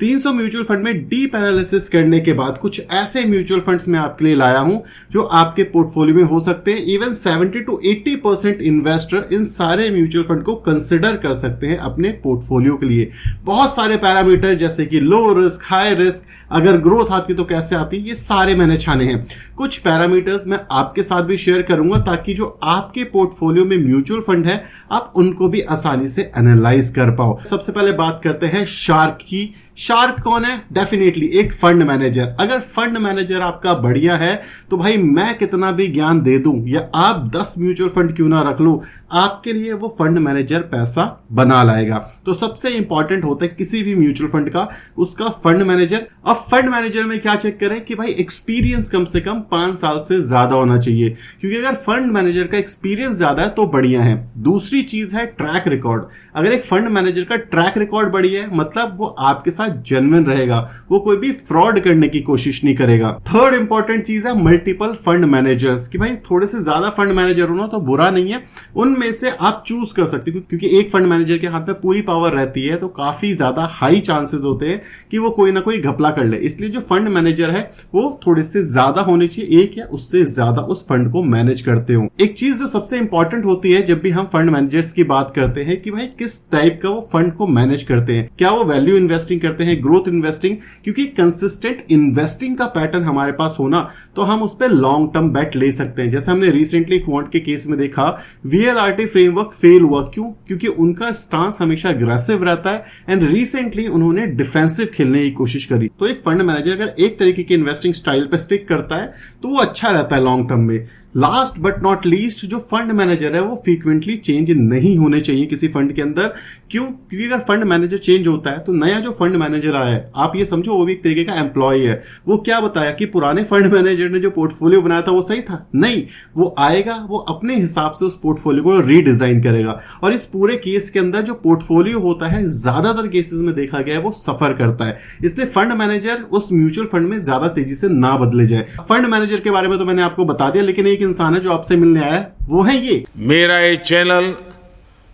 300 mutual fund में deep analysis करने के बाद कुछ ऐसे म्यूचुअल फंड्स मैं आपके लिए लाया हूं जो आपके पोर्टफोलियो में हो सकते हैं। इवन 70 to 80% इन्वेस्टर इन सारे म्यूचुअल फंड को कंसिडर कर सकते हैं अपने पोर्टफोलियो के लिए। बहुत सारे पैरामीटर जैसे कि लो रिस्क, हाई रिस्क, अगर ग्रोथ आती तो कैसे आती, ये सारे मैंने छाने हैं। कुछ पैरामीटर्स मैं आपके साथ भी शेयर करूंगा ताकि जो आपके पोर्टफोलियो में म्यूचुअल फंड है आप उनको भी आसानी से एनालाइज कर पाओ। सबसे पहले बात करते हैं शार्क की। शार्क कौन है? डेफिनेटली एक फंड मैनेजर। अगर फंड मैनेजर आपका बढ़िया है तो भाई मैं कितना भी ज्ञान दे दूं या आप 10 म्यूचुअल फंड क्यों ना रख लो, आपके लिए वो फंड मैनेजर पैसा बना लाएगा। तो सबसे इंपॉर्टेंट होता है किसी भी म्यूचुअल फंड का उसका फंड मैनेजर। अब फंड मैनेजर में क्या चेक करें कि भाई एक्सपीरियंस कम से कम 5 साल से ज्यादा होना चाहिए, क्योंकि अगर फंड मैनेजर का एक्सपीरियंस ज्यादा है तो बढ़िया है। दूसरी चीज है ट्रैक रिकॉर्ड। अगर एक फंड मैनेजर का ट्रैक रिकॉर्ड बढ़िया है मतलब वो आपके साथ जेन्युइन रहेगा, वो कोई भी फ्रॉड करने की कोशिश नहीं करेगा। थर्ड इंपॉर्टेंट चीज है मल्टीपल फंड मैनेजर्स, कि भाई थोड़े से ज्यादा फंड मैनेजर होना तो बुरा नहीं है, उनमें से आप चूज कर सकते हो, क्योंकि एक फंड मैनेजर के हाथ में पूरी पावर रहती है तो काफी ज्यादा हाई चांसेस होते हैं कि वो कोई ना कोई घपला कर ले। इसलिए जो फंड मैनेजर है वो थोड़े से ज्यादा होने चाहिए, एक या उससे ज्यादा उस फंड को मैनेज करते हो। एक चीज जो सबसे इंपॉर्टेंट होती है जब भी हम फंड मैनेजर्स की बात करते हैं कि भाई किस टाइप का वो फंड को मैनेज करते हैं, क्या वो वैल्यू इन्वेस्टिंग करते हैं, ग्रोथ इन्वेस्टिंग, क्योंकि कंसिस्टेंट इन्वेस्टिंग का पैटर्न हमारे पास होना तो हम उस पर लॉन्ग टर्म बेट ले सकते हैं। जैसे हमने रिसेंटली क्वांट के केस में देखा वीएलआरटी फ्रेमवर्क फेल हुआ, क्यों? क्योंकि उनका स्टांस हमेशा अग्रेसिव रहता है एंड रिसेंटली उन्होंने डिफेंसिव खेलने की कोशिश करी। तो एक फंड मैनेजर अगर एक तरीके की इन्वेस्टिंग स्टाइल पे स्टिक करता है तो वो अच्छा रहता है लॉन्ग टर्म में। लास्ट बट नॉट लीस्ट, जो फंड मैनेजर है वो फ्रीक्वेंटली चेंज नहीं होने चाहिए किसी फंड के अंदर। क्यों? क्योंकि अगर फंड मैनेजर चेंज होता है तो नया जो फंड मैनेजर आया है, आप ये समझो वो भी एक तरीके का एम्प्लॉय है, वो क्या बताया कि पुराने फंड मैनेजर ने जो पोर्टफोलियो बनाया था वो सही था? नहीं, वो आएगा, वो अपने हिसाब से उस पोर्टफोलियो को रीडिजाइन करेगा। और इस पूरे केस के अंदर जो पोर्टफोलियो होता है ज्यादातर केसेस में देखा गया है वो सफर करता है। इसलिए फंड मैनेजर उस म्यूचुअल फंड में ज्यादा तेजी से ना बदले जाए। फंड मैनेजर के बारे में तो मैंने आपको बता दिया, लेकिन एक इंसान है जो आपसे मिलने आया है, वो है ये। मेरा ये चैनल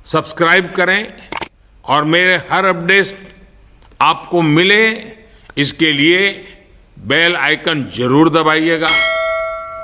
सब्सक्राइब करें और मेरे हर अपडेट आपको मिले, इसके लिए बेल आइकन जरूर दबाइएगा।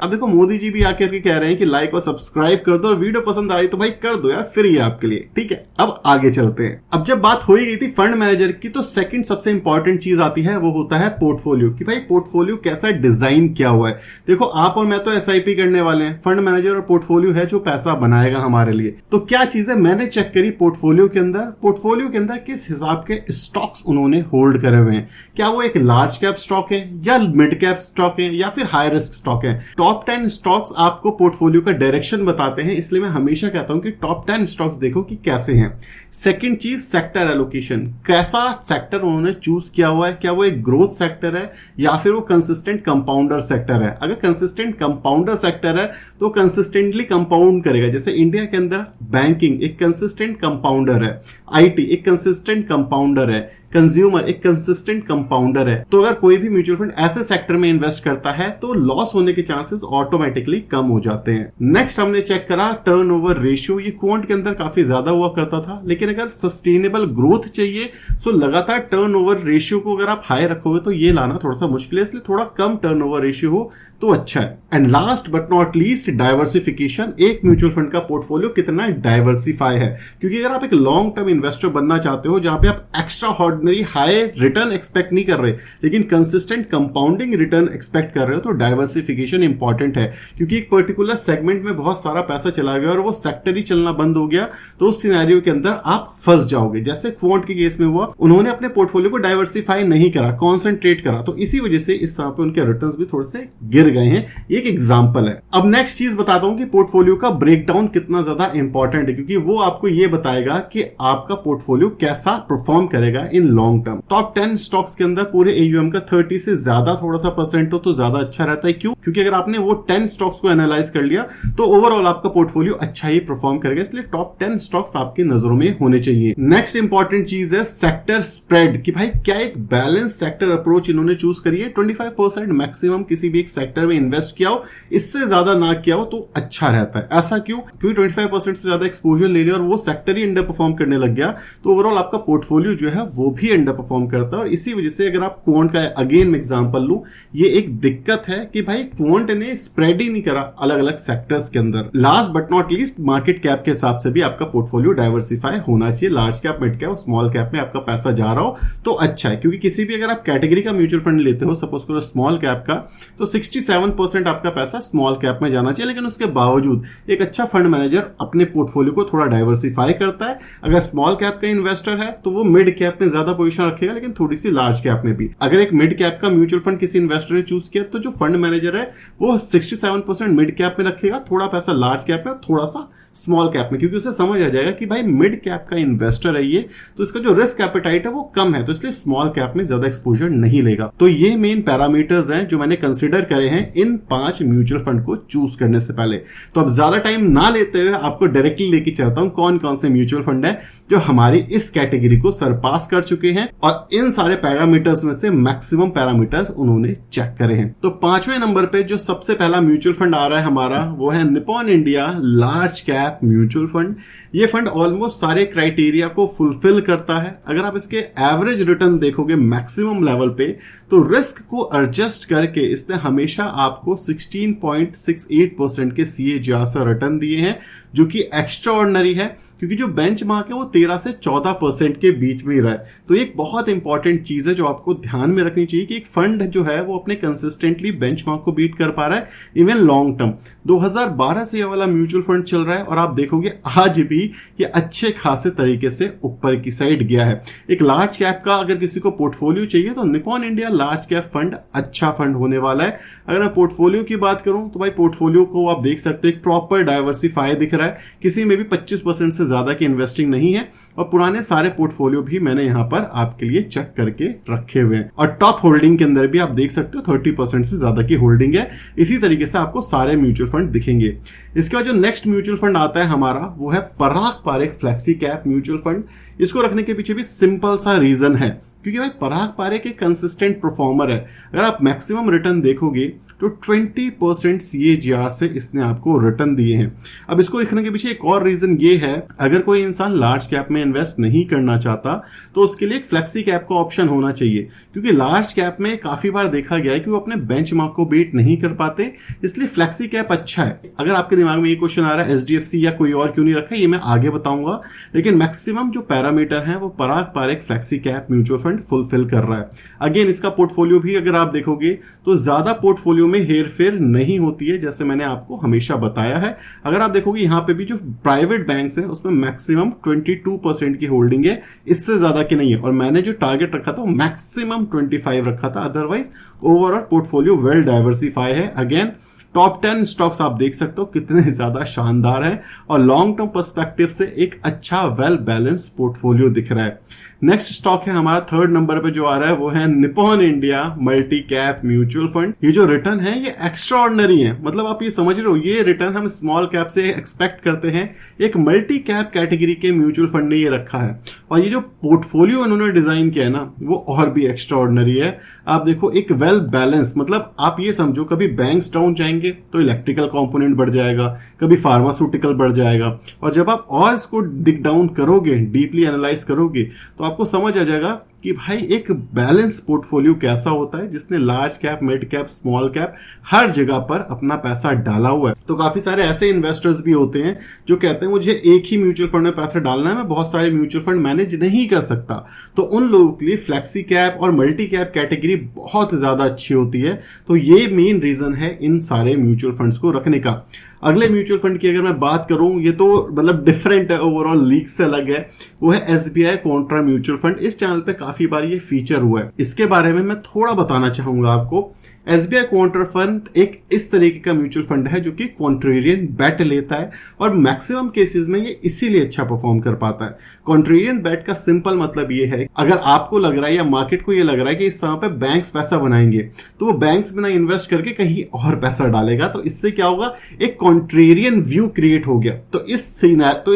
अब देखो मोदी जी भी आकर के कह रहे हैं कि लाइक और सब्सक्राइब कर दो और वीडियो पसंद आई तो भाई कर दो यार, फ्री है आपके लिए, ठीक है। अब आगे चलते हैं। अब जब बात हो ही गई थी फंड मैनेजर की तो सेकंड सबसे इंपॉर्टेंट चीज आती है, वो होता है पोर्टफोलियो, कि भाई पोर्टफोलियो कैसा डिजाइन किया हुआ है। देखो आप और मैं तो एसआईपी करने वाले हैं, फंड मैनेजर और पोर्टफोलियो है जो पैसा बनाएगा हमारे लिए। तो क्या चीज है मैंने चेक करी पोर्टफोलियो के अंदर किस हिसाब के स्टॉक्स उन्होंने होल्ड करे हुए हैं। क्या वो एक लार्ज कैप स्टॉक है या मिड कैप स्टॉक है या फिर हाई रिस्क स्टॉक है। टॉप 10 स्टॉक्स आपको पोर्टफोलियो का डायरेक्शन बताते हैं, इसलिए मैं हमेशा कहता हूं कि टॉप 10 स्टॉक्स देखो कि कैसे हैं। सेकंड चीज सेक्टर एलोकेशन, कैसा सेक्टर उन्होंने चूज किया हुआ है, क्या वो एक ग्रोथ सेक्टर है या फिर वो कंसिस्टेंट कंपाउंडर सेक्टर है। अगर कंसिस्टेंट कंपाउंडर सेक्टर है तो कंसिस्टेंटली कंपाउंड करेगा। जैसे इंडिया के अंदर बैंकिंग एक कंसिस्टेंट कंपाउंडर है, आईटी एक कंसिस्टेंट कंपाउंडर है, कंज्यूमर एक कंसिस्टेंट कंपाउंडर है। तो अगर कोई भी म्यूचुअल फंड ऐसे सेक्टर में इन्वेस्ट करता है तो लॉस होने के चांसेस ऑटोमेटिकली कम हो जाते हैं। नेक्स्ट हमने चेक करा टर्नओवर रेशियो, ये क्वांट के अंदर काफी ज्यादा हुआ करता था, लेकिन अगर सस्टेनेबल ग्रोथ चाहिए तो लगातार टर्नओवर रेशियो को अगर आप हाई रखोगे तो ये लाना थोड़ा सा मुश्किल है, इसलिए थोड़ा कम टर्नओवर रेशियो हो तो अच्छा है। And last but not least diversification, एक म्यूचुअल फंड का पोर्टफोलियो कितना डाइवर्सिफाई है। क्योंकि अगर आप एक लॉन्ग टर्म इन्वेस्टर बनना चाहते हो जहां पे आप extra ordinary high return expect नहीं कर रहे लेकिन कंसिस्टेंट कंपाउंडिंग रिटर्न एक्सपेक्ट कर रहे हो तो डाइवर्सिफिकेशन इंपॉर्टेंट है। क्योंकि एक पर्टिकुलर सेगमेंट में बहुत सारा पैसा चला गया और वो सेक्टर ही चलना बंद हो गया तो उस सिनेरियो के अंदर आप फंस जाओगे। जैसे क्वांट के केस में हुआ, उन्होंने अपने पोर्टफोलियो को डाइवर्सिफाई नहीं करा, कॉन्सेंट्रेट करा, तो इसी वजह से इस समय पे उनके रिटर्न्स भी थोड़े से गिर गए हैं। एक एग्जांपल है। अब नेक्स्ट चीज बताता हूं कि पोर्टफोलियो का ब्रेकडाउन कितना ज्यादा इंपॉर्टेंट है, क्योंकि वो आपको ये बताएगा कि आपका पोर्टफोलियो कैसा परफॉर्म करेगा in long term. Top 10 stocks के अंदर पूरे एयूएम का 30 से ज्यादा थोड़ा सा परसेंट हो तो ज्यादा अच्छा रहता है। क्यों? क्योंकि अगर आपने वो 10 स्टॉक्स को एनालाइज कर लिया तो ओवरऑल आपका पोर्टफोलियो अच्छा ही परफॉर्म करेगा, इसलिए टॉप 10 स्टॉक्स आपकी नजरों में होने चाहिए। नेक्स्ट इंपॉर्टेंट चीज है सेक्टर स्प्रेड, कि भाई क्या एक बैलेंस सेक्टर अप्रोच इन्होंने चूज करी है। 25% मैक्सिमम किसी भी एक सेक्टर सेक्टर में इन्वेस्ट किया हो, इससे ज्यादा ना किया हो तो अच्छा रहता है। ऐसा क्यों? क्योंकि 25% से ज्यादा एक्सपोजर ले लिया और वो सेक्टर ही अंडर परफॉर्म करने लग गया तो ओवरऑल आपका पोर्टफोलियो जो है वो भी अंडर परफॉर्म करता है। और इसी वजह से अगर आप क्वांट का अगेन एग्जांपल लूं, ये एक दिक्कत है कि भाई क्वांट ने स्प्रेड ही नहीं करा अलग अलग सेक्टर्स के अंदर। Last but not least, market cap के हिसाब से भी आपका पोर्टफोलियो डाइवर्सिफाई होना चाहिए। Large cap, mid cap, small cap में आपका पैसा जा रहा हो तो अच्छा है, क्योंकि किसी भी अगर आप कैटेगरी का म्यूचुअल फंड लेते हो, सपोज करो स्मॉल कैप का, तो 67% आपका पैसा स्मॉल कैप में जाना चाहिए। लेकिन उसके बावजूद एक अच्छा फंड मैनेजर अपने पोर्टफोलियो को थोड़ा डाइवर्सिफाई करता है। अगर स्मॉल कैप का इन्वेस्टर है तो वो मिड कैप में ज्यादा पोजीशन रखेगा, लेकिन थोड़ी सी लार्ज कैप में भी। अगर एक मिड कैप का म्यूचुअल फंड किसी इन्वेस्टर ने चूज किया तो जो फंड मैनेजर है वो 67% मिड कैप में रखेगा, थोड़ा पैसा लार्ज कैप में, थोड़ा सा स्मॉल कैप में, क्योंकि उसे समझ आ जाएगा कि भाई मिड कैप का इन्वेस्टर है ये, तो इसका जो रिस्क एपेटाइट है वो कम है, तो इसलिए स्मॉल कैप में ज्यादा एक्सपोजर नहीं लेगा। तो ये मेन पैरामीटर्स हैं जो मैंने कंसीडर करे हैं इन 5 म्यूचुअल फंड को चूज करने से पहले। तो अब ज्यादा टाइम ना लेते हुए आपको डायरेक्टली लेके चलता हूं कौन कौन से म्यूचुअल फंड है जो हमारी इस कैटेगरी को सरपास कर चुके हैं और इन सारे पैरामीटर्स में से मैक्सिमम पैरामीटर्स उन्होंने चेक करे हैं। तो 5वें नंबर पे जो सबसे पहला म्यूचुअल फंड आ रहा है हमारा, वो है Nippon India large cap mutual fund. ये फंड ऑलमोस्ट सारे क्राइटेरिया को फुलफिल करता है। अगर आप इसके एवरेज रिटर्न देखोगे मैक्सिमम लेवल पे, तो रिस्क को एडजस्ट करके इसने हमेशा आपको 16.68% के CAGR से रिटर्न दिए हैं, जो कि एक्स्ट्रा ऑर्डिनरी है, क्योंकि जो बेंचमार्क है वो 13 से 14% के बीच में ही रहा है। तो एक बहुत इंपॉर्टेंट चीज है जो आपको ध्यान में रखनी चाहिए कि एक फंड जो है वो अपने कंसिस्टेंटली बेंचमार्क को बीट कर पा रहा है इवन लॉन्ग टर्म। 2012 से ये वाला म्यूचुअल फंड चल रहा है और आप देखोगे आज भी ये अच्छे खासे तरीके से ऊपर की साइड गया है। एक लार्ज कैप का अगर किसी को पोर्टफोलियो चाहिए तो Nippon India large cap fund अच्छा फंड होने वाला है। अगर मैं पोर्टफोलियो की बात करूं तो भाई पोर्टफोलियो को आप देख सकते हो एक प्रॉपर डाइवर्सिफाई दिख रहा है, किसी में भी 25% से ज्यादा की इन्वेस्टिंग नहीं है और पुराने सारे पोर्टफोलियो भी मैंने यहां पर आपके लिए चेक करके रखे हुए हैं। और टॉप होल्डिंग के अंदर भी आप देख सकते हो 30% से ज्यादा की होल्डिंग है। इसी तरीके से आपको सारे म्यूचुअल फंड दिखेंगे। इसके बाद जो नेक्स्ट म्यूचुअल फंड आता है हमारा, वो है Parag Parekh flexi cap mutual fund. इसको रखने के पीछे भी सिंपल सा रीजन है, क्योंकि भाई पराग पारेख एक कंसिस्टेंट परफॉर्मर है। अगर आप मैक्सिमम रिटर्न देखोगे तो 20% CAGR से इसने आपको रिटर्न दिए हैं। अब इसको लिखने के पीछे एक और रीजन ये है, अगर कोई इंसान लार्ज कैप में इन्वेस्ट नहीं करना चाहता तो उसके लिए एक फ्लेक्सी कैप का ऑप्शन होना चाहिए, क्योंकि लार्ज कैप में काफी बार देखा गया है कि वो अपने बेंचमार्क को बीट नहीं कर पाते, इसलिए फ्लेक्सी कैप अच्छा है। अगर आपके दिमाग में ये क्वेश्चन आ रहा है SDFC या कोई और क्यों नहीं रखा, ये मैं आगे बताऊंगा, लेकिन मैक्सिमम जो पैरामीटर है वो Parag Parekh flexi cap mutual fund fulfil कर रहा है। अगेन इसका पोर्टफोलियो भी अगर आप देखोगे तो ज्यादा पोर्टफोलियो में हेर फेर नहीं होती है, जैसे मैंने आपको हमेशा बताया है। अगर आप देखोगे यहां पे भी जो प्राइवेट बैंक्स हैं उसमें मैक्सिमम 22% की होल्डिंग है, इससे ज्यादा की नहीं है। और मैंने जो टारगेट रखा था वो मैक्सिमम 25 रखा था। Otherwise overall portfolio well diversify है। अगेन टॉप 10 स्टॉक्स आप देख सकते हो कितने ज्यादा शानदार है और लॉन्ग टर्म पर्सपेक्टिव से एक अच्छा वेल बैलेंस पोर्टफोलियो दिख रहा है। नेक्स्ट स्टॉक है हमारा 3rd नंबर पे जो आ रहा है, वो है Nippon India multi cap mutual fund. ये जो रिटर्न है ये एक्स्ट्रा ऑर्डिनरी है, मतलब आप ये समझ रहे हो, ये रिटर्न हम स्मॉल कैप से एक्सपेक्ट करते हैं, एक मल्टी कैप कैटेगरी के म्यूचुअल फंड ने ये रखा है। और ये जो पोर्टफोलियो इन्होंने डिजाइन किया है ना, वो और भी एक्स्ट्रा ऑर्डिनरी है। आप देखो एक वेल बैलेंस, मतलब आप ये समझो कभी बैंक्स डाउन जाएंगे तो इलेक्ट्रिकल कंपोनेंट बढ़ जाएगा, कभी फार्मास्यूटिकल बढ़ जाएगा, और जब आप और इसको डिग डाउन करोगे, डीपली एनालाइज करोगे, तो आपको समझ आ जाएगा कि भाई एक बैलेंस पोर्टफोलियो कैसा होता है, जिसने large cap, mid cap, small cap हर जगह पर अपना पैसा डाला हुआ है। तो काफी सारे ऐसे इन्वेस्टर्स भी होते हैं जो कहते हैं मुझे एक ही म्यूचुअल फंड में पैसा डालना है, मैं बहुत सारे म्यूचुअल फंड मैनेज नहीं कर सकता। तो उन लोगों के लिए फ्लेक्सी कैप और मल्टी कैप कैटेगरी बहुत ज्यादा अच्छी होती है। तो ये मेन रीजन है इन सारे म्यूचुअल फंड्स को रखने का। अगले म्यूचुअल फंड की अगर मैं बात करूं, ये तो मतलब डिफरेंट है, ओवरऑल लीग से अलग है, वो है SBI कॉन्ट्रा म्यूचुअल फंड। इस चैनल पे काफी बार ये फीचर हुआ है, इसके बारे में मैं थोड़ा बताना चाहूंगा आपको। SBI कॉन्ट्रा फंड एक इस तरीके का म्यूचुअल फंड है जो कि कॉन्ट्रेरियन बेट लेता है और मैक्सिमम केसेस में ये इसीलिए अच्छा परफॉर्म कर पाता है। कॉन्ट्रेरियन बेट का सिंपल मतलब ये है, अगर आपको लग रहा है या मार्केट को ये लग रहा है कि इस समय पे बैंक्स पैसा बनाएंगे, तो वो बैंक्स बिना इन्वेस्ट करके कहीं और पैसा डालेगा। तो इससे क्या होगा, एक कॉन्ट्रेरियन व्यू क्रिएट हो गया। तो इस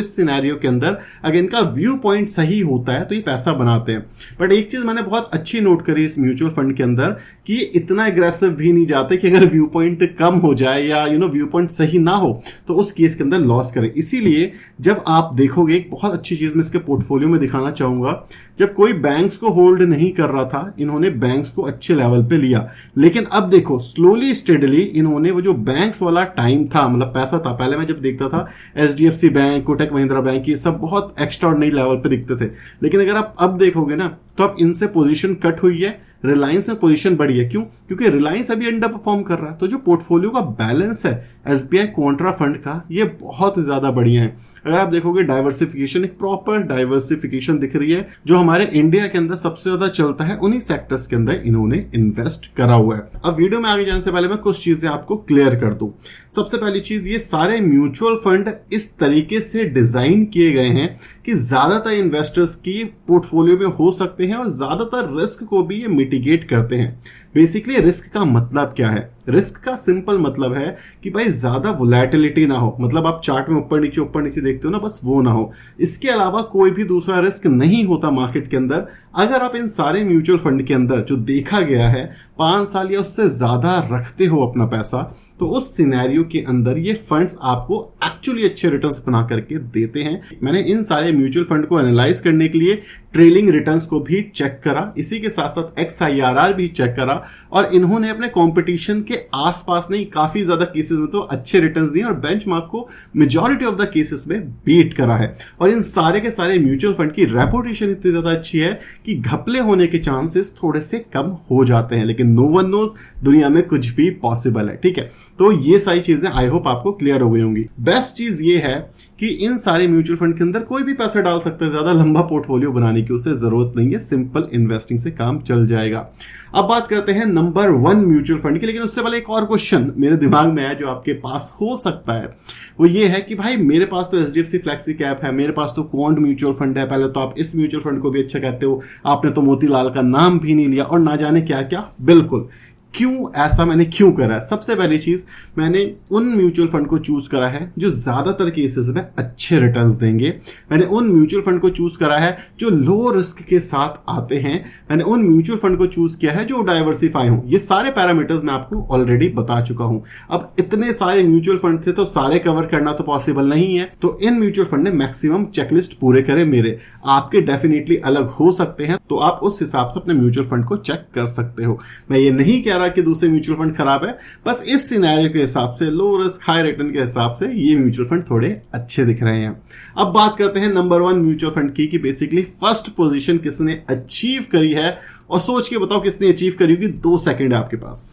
सिनेरियो के अंदर अगर इनका व्यू पॉइंट सही होता है तो ये पैसा बनाते हैं। बट एक चीज मैंने बहुत अच्छी नोट करी इस म्यूचुअल फंड के अंदर कि ये इतना एग्रेसिव भी नहीं जाते कि अगर व्यू पॉइंट कम हो जाए या व्यू पॉइंट सही ना हो तो उस केस के अंदर लॉस करें। इसीलिए जब आप देखोगे, एक बहुत अच्छी चीज मैं इसके पोर्टफोलियो में दिखाना चाहूंगा, जब कोई बैंक्स को होल्ड नहीं कर रहा था, इन्होंने बैंक्स को अच्छे लेवल पे लिया। लेकिन अब देखो स्लोली स्टेडली इन्होंने वो जो बैंक्स वाला टाइम था, मतलब पैसा था, पहले मैं जब देखता था HDFC bank, Kotak Mahindra bank, ये सब बहुत एक्स्ट्राऑर्डिनरी लेवल पे दिखते थे। लेकिन अगर आप अब देखोगे ना तो अब इनसे पोजीशन कट हुई है, रिलायंस में पोजीशन बढ़ी है। क्यों? क्योंकि रिलायंस अभी अंडर परफॉर्म कर रहा है। तो जो पोर्टफोलियो का बैलेंस है एसबीआई कॉन्ट्रा फंड का, ये बहुत ज्यादा बढ़िया है। अगर आप देखोगे डाइवर्सिफिकेशन, एक प्रॉपर डाइवर्सिफिकेशन दिख रही है। जो हमारे इंडिया के अंदर सबसे ज्यादा चलता है उन्हीं सेक्टर्स के अंदर इन्होंने इन्वेस्ट करा हुआ है। अब वीडियो में आगे जाने से पहले मैं कुछ चीजें आपको क्लियर कर दूं। सबसे पहली चीज, ये सारे म्यूचुअल फंड इस तरीके से डिजाइन किए गए हैं कि ज्यादातर इन्वेस्टर्स की पोर्टफोलियो में हो सकते हैं और ज्यादातर रिस्क को भी ये मिटिगेट करते हैं। बेसिकली रिस्क का मतलब क्या है? रिस्क का सिंपल मतलब है कि भाई ज्यादा वोलेटिलिटी ना हो, मतलब आप चार्ट में ऊपर नीचे देखते हो ना, बस वो ना हो। इसके अलावा कोई भी दूसरा रिस्क नहीं होता मार्केट के अंदर। अगर आप इन सारे म्यूचुअल फंड के अंदर जो देखा गया है 5 साल या उससे ज्यादा रखते हो अपना पैसा, तो उस सिनेरियो के अंदर ये फंड्स आपको एक्चुअली अच्छे रिटर्न्स बना करके देते हैं। मैंने इन सारे म्यूचुअल फंड को एनालाइज करने के लिए ट्रेलिंग रिटर्न्स को भी चेक करा, इसी के साथ साथ XIRR भी चेक करा, और इन्होंने अपने कंपटीशन के आसपास नहीं, काफी ज्यादा केसेस में तो अच्छे रिटर्न्स दिए और बेंचमार्क को मेजॉरिटी ऑफ द केसेस में बीट करा है। और इन सारे के सारे म्यूचुअल फंड की रेपुटेशन इतनी ज्यादा अच्छी है कि घपले होने के चांसेस थोड़े से कम हो जाते हैं। लेकिन नो वन नोज, दुनिया में कुछ भी पॉसिबल है, ठीक है। तो ये सारी चीजें आई होप आपको क्लियर हो गई होंगी। बेस्ट चीज ये है कि इन सारे म्यूचुअल फंड के अंदर कोई भी पैसा डाल सकता है, ज्यादा लंबा पोर्टफोलियो बनाने की उसे जरूरत नहीं है, सिंपल इन्वेस्टिंग से काम चल जाएगा। अब बात करते हैं नंबर 1 म्यूचुअल फंड की। लेकिन उससे पहले एक और क्वेश्चन मेरे दिमाग में है जो आपके पास हो सकता है, वो ये है कि भाई मेरे पास तो एचडीएफसी फ्लेक्सी कैप है, मेरे पास तो क्वांट म्यूचुअल फंड है, पहले तो आप इस म्यूचुअल फंड को भी अच्छा कहते हो, आपने तो मोतीलाल का नाम भी नहीं लिया और ना जाने क्या क्या। बिल्कुल, क्यों ऐसा मैंने क्यों करा है? सबसे पहली चीज, मैंने उन म्यूचुअल फंड को चूज करा है जो ज्यादातर केसेस में अच्छे रिटर्न्स देंगे। मैंने उन म्यूचुअल फंड को चूज करा है जो लो रिस्क के साथ आते हैं। मैंने उन म्यूचुअल फंड को चूज किया है जो डाइवर्सिफाई हो। ये सारे पैरामीटर्स मैं आपको ऑलरेडी बता चुका हूं। अब इतने सारे म्यूचुअल फंड थे तो सारे कवर करना तो पॉसिबल नहीं है, तो इन म्यूचुअल फंड ने मैक्सिमम चेकलिस्ट पूरे करे मेरे। आपके डेफिनेटली अलग हो सकते हैं, तो आप उस हिसाब से अपने म्यूचुअल फंड को चेक कर सकते हो। मैं ये नहीं कह कि दूसरे म्यूचुअल फंड खराब है, बस इस सिनेरियो के हिसाब से, लो रिस्क हाई रिटर्न के हिसाब से ये म्यूचुअल फंड थोड़े अच्छे दिख रहे हैं। अब बात करते हैं नंबर 1 म्यूचुअल फंड की कि बेसिकली फर्स्ट पोजीशन किसने अचीव करी है, और सोच के बताओ किसने अचीव करी होगी। 2 सेकंड है आपके पास।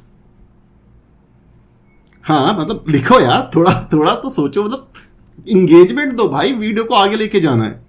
हाँ, मतलब लिखो यार, थोड़ा तो सोचो, मतलब इंगेजमेंट दो भाई, वीडियो को आगे लेके जाना है।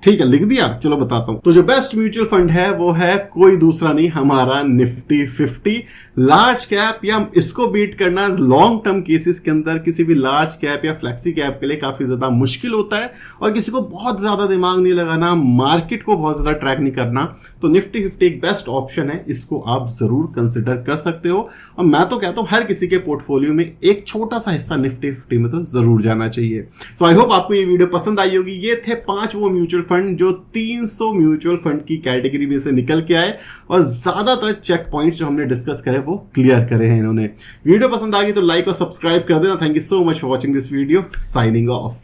ठीक है, लिख दिया, चलो बताता हूं। तो जो बेस्ट म्यूचुअल फंड है वो है कोई दूसरा नहीं, हमारा निफ्टी 50। लार्ज कैप या इसको बीट करना लॉन्ग टर्म केसेस के अंदर किसी भी लार्ज कैप या फ्लेक्सी कैप के लिए काफी ज्यादा मुश्किल होता है, और किसी को बहुत ज्यादा दिमाग नहीं लगाना, मार्केट को बहुत ज्यादा ट्रैक नहीं करना, तो निफ्टी 50 एक बेस्ट ऑप्शन है। इसको आप जरूर कंसिडर कर सकते हो, और मैं तो कहता हूं हर किसी के पोर्टफोलियो में एक छोटा सा हिस्सा निफ्टी 50 में तो जरूर जाना चाहिए। सो आई होप आपको ये वीडियो पसंद आई होगी। ये थे 5 वो म्यूचुअल फंड जो 300 म्यूचुअल फंड की कैटेगरी में से निकल के आए, और ज्यादातर चेक पॉइंट्स जो हमने डिस्कस करे वो क्लियर करे हैं इन्होंने। वीडियो पसंद आ गई तो लाइक और सब्सक्राइब कर देना। Thank you so much for watching this video. Signing off.